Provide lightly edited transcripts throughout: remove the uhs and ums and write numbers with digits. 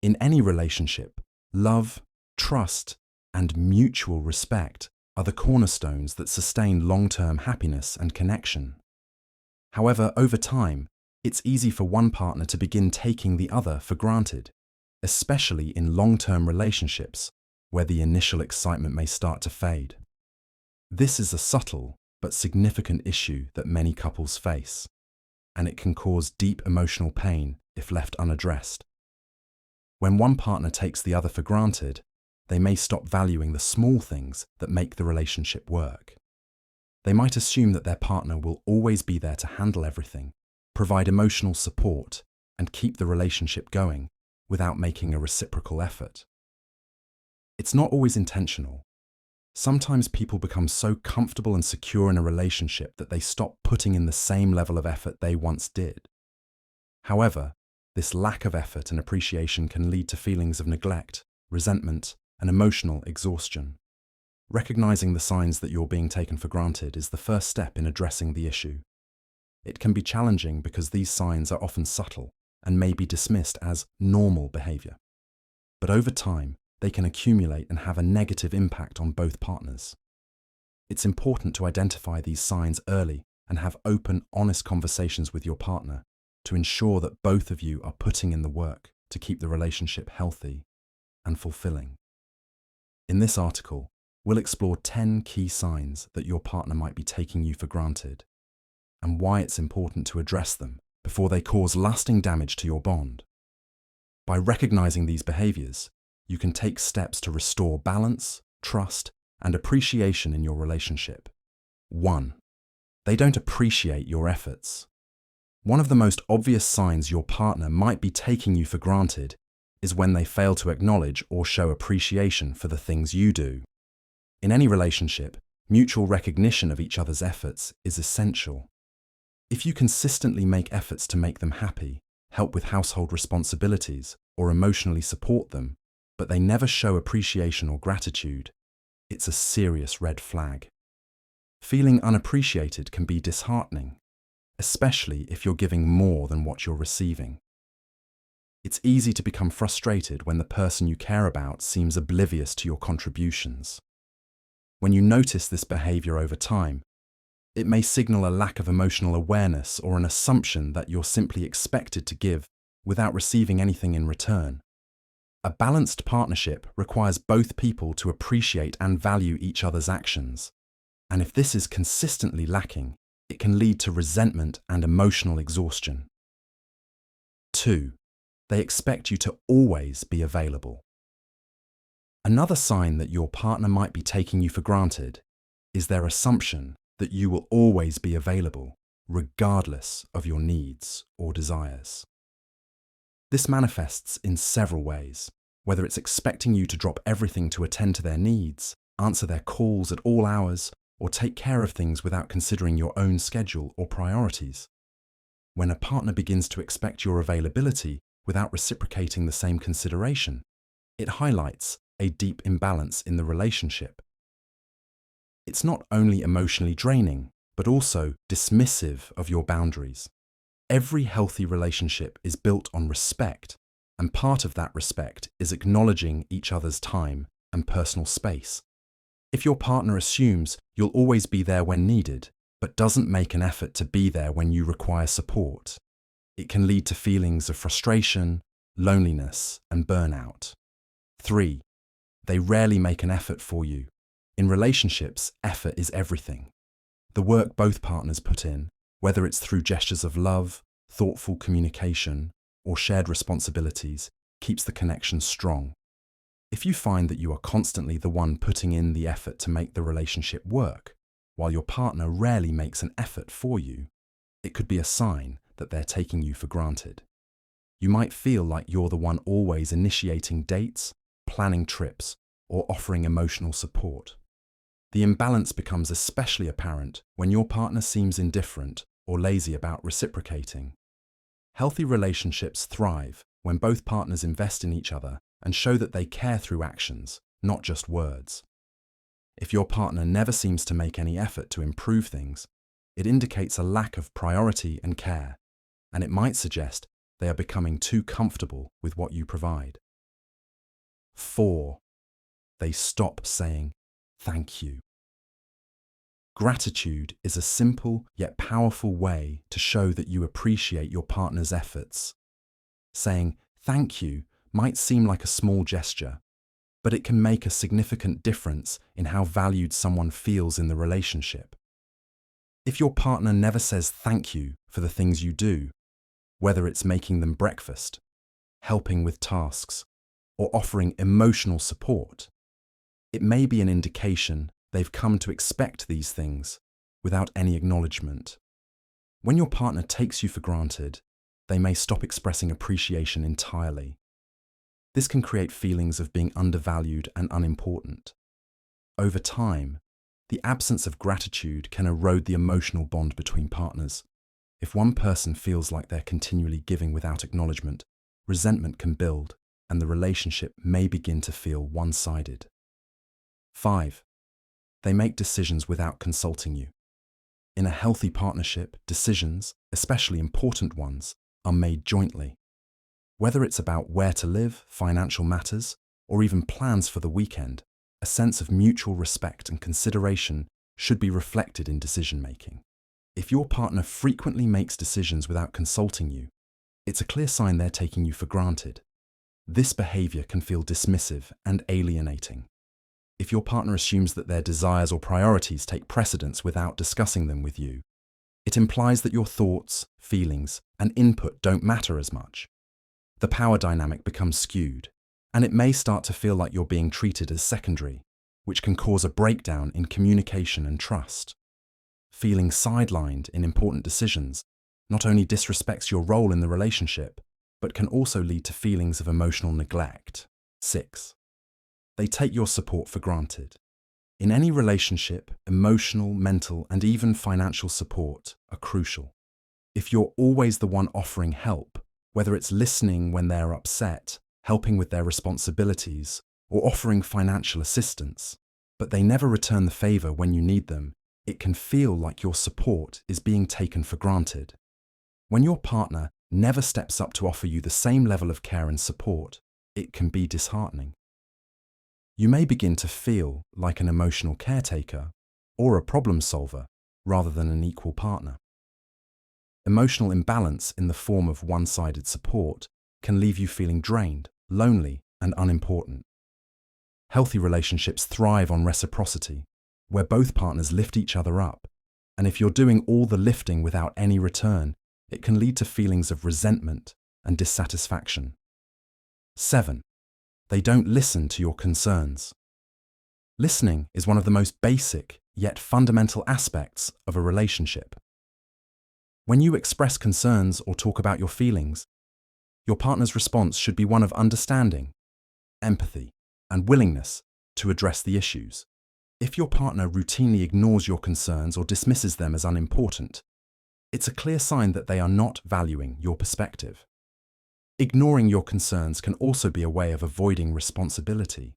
In any relationship, love, trust, and mutual respect are the cornerstones that sustain long-term happiness and connection. However, over time, it's easy for one partner to begin taking the other for granted, especially in long-term relationships where the initial excitement may start to fade. This is a subtle but significant issue that many couples face, and it can cause deep emotional pain if left unaddressed. When one partner takes the other for granted, they may stop valuing the small things that make the relationship work. They might assume that their partner will always be there to handle everything, provide emotional support, and keep the relationship going without making a reciprocal effort. It's not always intentional. Sometimes people become so comfortable and secure in a relationship that they stop putting in the same level of effort they once did. However, this lack of effort and appreciation can lead to feelings of neglect, resentment, and emotional exhaustion. Recognizing the signs that you're being taken for granted is the first step in addressing the issue. It can be challenging because these signs are often subtle and may be dismissed as normal behavior. But over time, they can accumulate and have a negative impact on both partners. It's important to identify these signs early and have open, honest conversations with your partner to ensure that both of you are putting in the work to keep the relationship healthy and fulfilling. In this article, we'll explore 10 key signs that your partner might be taking you for granted and why it's important to address them before they cause lasting damage to your bond. By recognizing these behaviors, you can take steps to restore balance, trust, and appreciation in your relationship. 1. They don't appreciate your efforts. One of the most obvious signs your partner might be taking you for granted is when they fail to acknowledge or show appreciation for the things you do. In any relationship, mutual recognition of each other's efforts is essential. If you consistently make efforts to make them happy, help with household responsibilities, or emotionally support them, but they never show appreciation or gratitude, it's a serious red flag. Feeling unappreciated can be disheartening, especially if you're giving more than what you're receiving. It's easy to become frustrated when the person you care about seems oblivious to your contributions. When you notice this behavior over time, it may signal a lack of emotional awareness or an assumption that you're simply expected to give without receiving anything in return. A balanced partnership requires both people to appreciate and value each other's actions, and if this is consistently lacking, it can lead to resentment and emotional exhaustion. 2. They expect you to always be available. Another sign that your partner might be taking you for granted is their assumption that you will always be available, regardless of your needs or desires. This manifests in several ways, whether it's expecting you to drop everything to attend to their needs, answer their calls at all hours, or take care of things without considering your own schedule or priorities. When a partner begins to expect your availability without reciprocating the same consideration, it highlights a deep imbalance in the relationship. It's not only emotionally draining, but also dismissive of your boundaries. Every healthy relationship is built on respect, and part of that respect is acknowledging each other's time and personal space. If your partner assumes you'll always be there when needed, but doesn't make an effort to be there when you require support, it can lead to feelings of frustration, loneliness, and burnout. 3. They rarely make an effort for you. In relationships, effort is everything. The work both partners put in, whether it's through gestures of love, thoughtful communication, or shared responsibilities, keeps the connection strong. If you find that you are constantly the one putting in the effort to make the relationship work, while your partner rarely makes an effort for you, it could be a sign that they're taking you for granted. You might feel like you're the one always initiating dates, planning trips, or offering emotional support. The imbalance becomes especially apparent when your partner seems indifferent or lazy about reciprocating. Healthy relationships thrive when both partners invest in each other and show that they care through actions, not just words. If your partner never seems to make any effort to improve things, it indicates a lack of priority and care, and it might suggest they are becoming too comfortable with what you provide. 4. They stop saying thank you. Gratitude is a simple yet powerful way to show that you appreciate your partner's efforts. Saying thank you might seem like a small gesture, but it can make a significant difference in how valued someone feels in the relationship. If your partner never says thank you for the things you do, whether it's making them breakfast, helping with tasks, or offering emotional support, it may be an indication they've come to expect these things without any acknowledgement. When your partner takes you for granted, they may stop expressing appreciation entirely. This can create feelings of being undervalued and unimportant. Over time, the absence of gratitude can erode the emotional bond between partners. If one person feels like they're continually giving without acknowledgement, resentment can build, and the relationship may begin to feel one-sided. 5. They make decisions without consulting you. In a healthy partnership, decisions, especially important ones, are made jointly. Whether it's about where to live, financial matters, or even plans for the weekend, a sense of mutual respect and consideration should be reflected in decision-making. If your partner frequently makes decisions without consulting you, it's a clear sign they're taking you for granted. This behavior can feel dismissive and alienating. If your partner assumes that their desires or priorities take precedence without discussing them with you, it implies that your thoughts, feelings, and input don't matter as much. The power dynamic becomes skewed, and it may start to feel like you're being treated as secondary, which can cause a breakdown in communication and trust. Feeling sidelined in important decisions not only disrespects your role in the relationship, but can also lead to feelings of emotional neglect. 6. They take your support for granted. In any relationship, emotional, mental, and even financial support are crucial. If you're always the one offering help, whether it's listening when they're upset, helping with their responsibilities, or offering financial assistance, but they never return the favor when you need them, it can feel like your support is being taken for granted. When your partner never steps up to offer you the same level of care and support, it can be disheartening. You may begin to feel like an emotional caretaker or a problem solver rather than an equal partner. Emotional imbalance in the form of one-sided support can leave you feeling drained, lonely, and unimportant. Healthy relationships thrive on reciprocity, where both partners lift each other up, and if you're doing all the lifting without any return, it can lead to feelings of resentment and dissatisfaction. 7. They don't listen to your concerns. Listening is one of the most basic yet fundamental aspects of a relationship. When you express concerns or talk about your feelings, your partner's response should be one of understanding, empathy, and willingness to address the issues. If your partner routinely ignores your concerns or dismisses them as unimportant, it's a clear sign that they are not valuing your perspective. Ignoring your concerns can also be a way of avoiding responsibility.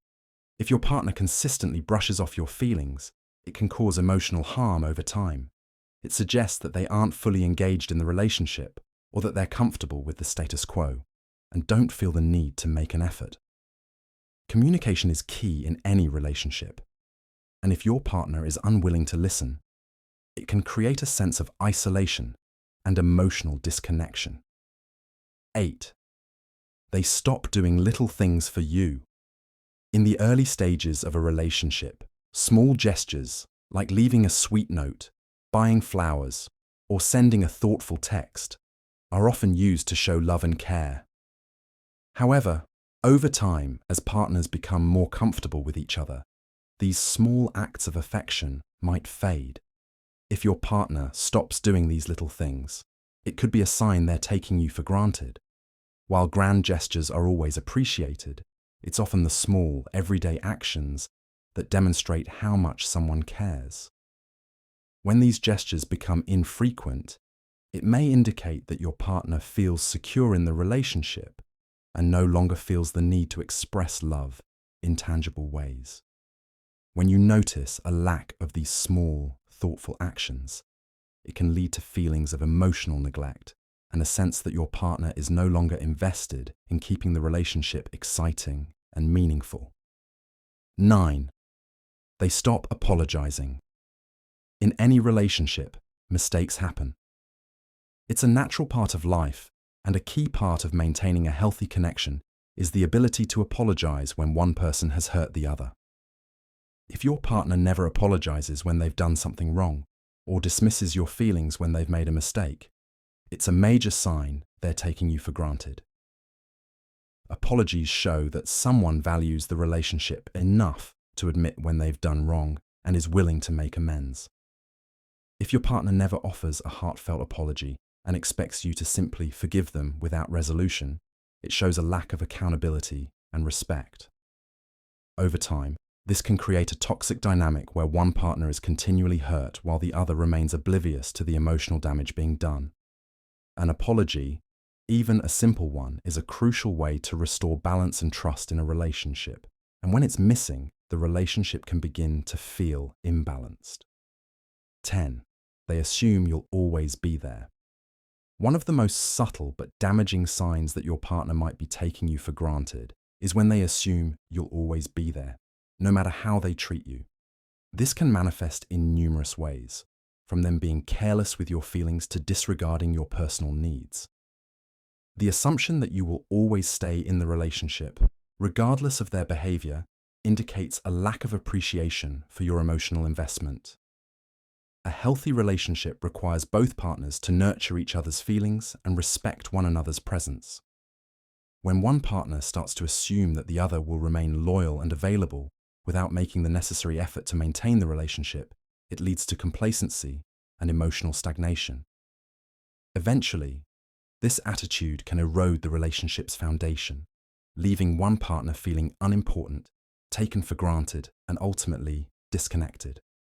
If your partner consistently brushes off your feelings, it can cause emotional harm over time. It suggests that they aren't fully engaged in the relationship or that they're comfortable with the status quo and don't feel the need to make an effort. Communication is key in any relationship, and if your partner is unwilling to listen, it can create a sense of isolation and emotional disconnection. 8. They stop doing little things for you. In the early stages of a relationship, small gestures like leaving a sweet note, buying flowers, or sending a thoughtful text are often used to show love and care. However, over time, as partners become more comfortable with each other, these small acts of affection might fade. If your partner stops doing these little things, it could be a sign they're taking you for granted. While grand gestures are always appreciated, it's often the small, everyday actions that demonstrate how much someone cares. When these gestures become infrequent, it may indicate that your partner feels secure in the relationship and no longer feels the need to express love in tangible ways. When you notice a lack of these small, thoughtful actions, it can lead to feelings of emotional neglect and a sense that your partner is no longer invested in keeping the relationship exciting and meaningful. 9. They stop apologizing. In any relationship, mistakes happen. It's a natural part of life, and a key part of maintaining a healthy connection is the ability to apologize when one person has hurt the other. If your partner never apologizes when they've done something wrong, or dismisses your feelings when they've made a mistake, it's a major sign they're taking you for granted. Apologies show that someone values the relationship enough to admit when they've done wrong and is willing to make amends. If your partner never offers a heartfelt apology and expects you to simply forgive them without resolution, it shows a lack of accountability and respect. Over time, this can create a toxic dynamic where one partner is continually hurt while the other remains oblivious to the emotional damage being done. An apology, even a simple one, is a crucial way to restore balance and trust in a relationship. And when it's missing, the relationship can begin to feel imbalanced. 10. They assume you'll always be there. One of the most subtle but damaging signs that your partner might be taking you for granted is when they assume you'll always be there, no matter how they treat you. This can manifest in numerous ways, from them being careless with your feelings to disregarding your personal needs. The assumption that you will always stay in the relationship, regardless of their behavior, indicates a lack of appreciation for your emotional investment. A healthy relationship requires both partners to nurture each other's feelings and respect one another's presence. When one partner starts to assume that the other will remain loyal and available without making the necessary effort to maintain the relationship, it leads to complacency and emotional stagnation. Eventually, this attitude can erode the relationship's foundation, leaving one partner feeling unimportant, taken for granted, and ultimately disconnected.